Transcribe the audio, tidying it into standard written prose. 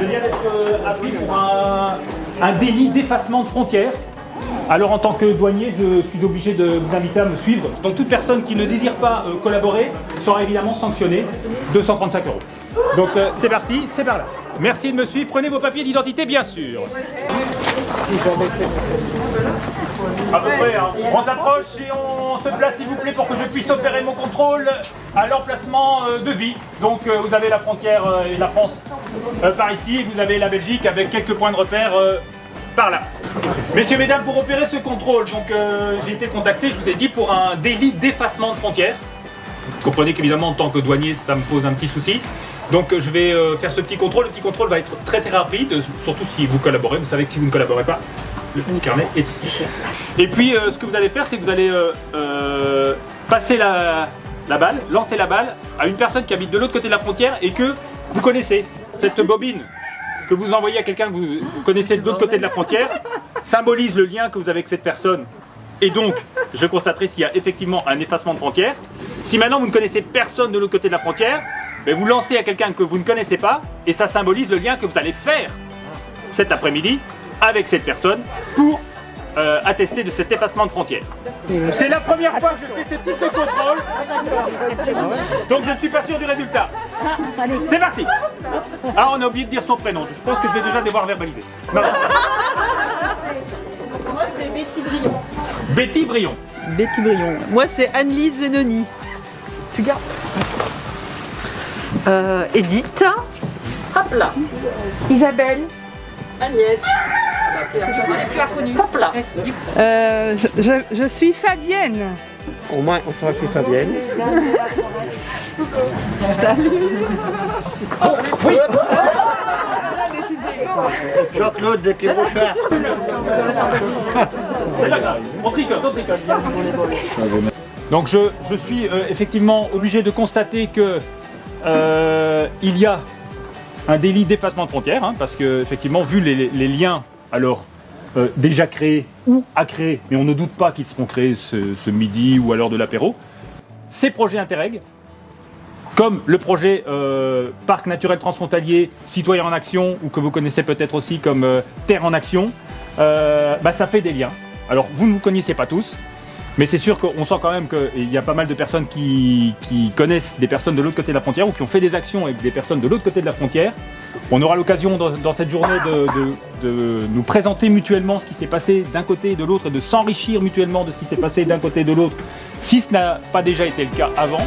Je viens d'être appelé pour un délit d'effacement de frontières. Alors en tant que douanier, je suis obligé de vous inviter à me suivre. Donc toute personne qui ne désire pas collaborer sera évidemment sanctionnée 235 €. Donc c'est parti, c'est par là. Merci de me suivre, prenez vos papiers d'identité bien sûr. À peu près, hein. On s'approche et on se place s'il vous plaît pour que je puisse opérer mon contrôle à l'emplacement de vie. Donc vous avez la frontière et la France par ici, vous avez la Belgique avec quelques points de repère par là. Messieurs, mesdames, pour opérer ce contrôle, donc j'ai été contacté, je vous ai dit, pour un délit d'effacement de frontières. Vous comprenez qu'évidemment en tant que douanier ça me pose un petit souci. Donc je vais faire ce petit contrôle. Le petit contrôle va être très rapide, surtout si vous collaborez. Vous savez que si vous ne collaborez pas, le carnet est ici. Et puis ce que vous allez faire, c'est que vous allez passer la balle, lancer la balle à une personne qui habite de l'autre côté de la frontière et que vous connaissez. Cette bobine que vous envoyez à quelqu'un que vous connaissez de l'autre côté de la frontière symbolise le lien que vous avez avec cette personne. Et donc, je constaterai s'il y a effectivement un effacement de frontière. Si maintenant vous ne connaissez personne de l'autre côté de la frontière, mais vous lancez à quelqu'un que vous ne connaissez pas et ça symbolise le lien que vous allez faire cet après-midi avec cette personne pour attester de cet effacement de frontière. C'est la première fois que je fais ce type de contrôle, donc je ne suis pas sûr du résultat. C'est parti. Ah, on a oublié de dire son prénom, je pense que je vais déjà devoir verbaliser. Non. Moi c'est Betty Brion. Betty Brion. Betty Brion. Moi c'est Anne-Lise Zenoni. Tu gardes. Edith. Hop là. Isabelle. Agnès. Hop là. Je suis Fabienne. Au moins, on saura que c'est Fabienne. Oui. Jean-Claude de Kérochard. C'est pas grave, on tricote, on tricote. Donc je suis effectivement obligé de constater que il y a un délit d'effacement de frontières, hein, parce que effectivement, vu les liens alors déjà créés ou à créer, mais on ne doute pas qu'ils seront créés ce midi ou à l'heure de l'apéro, ces projets Interreg, comme le projet Parc naturel transfrontalier Citoyens en action, ou que vous connaissez peut-être aussi comme Terre en action, ça fait des liens. Alors vous ne vous connaissez pas tous, mais c'est sûr qu'on sent quand même qu'il y a pas mal de personnes qui connaissent des personnes de l'autre côté de la frontière ou qui ont fait des actions avec des personnes de l'autre côté de la frontière. On aura l'occasion dans cette journée de nous présenter mutuellement ce qui s'est passé d'un côté et de l'autre et de s'enrichir mutuellement de ce qui s'est passé d'un côté et de l'autre, si ce n'a pas déjà été le cas avant.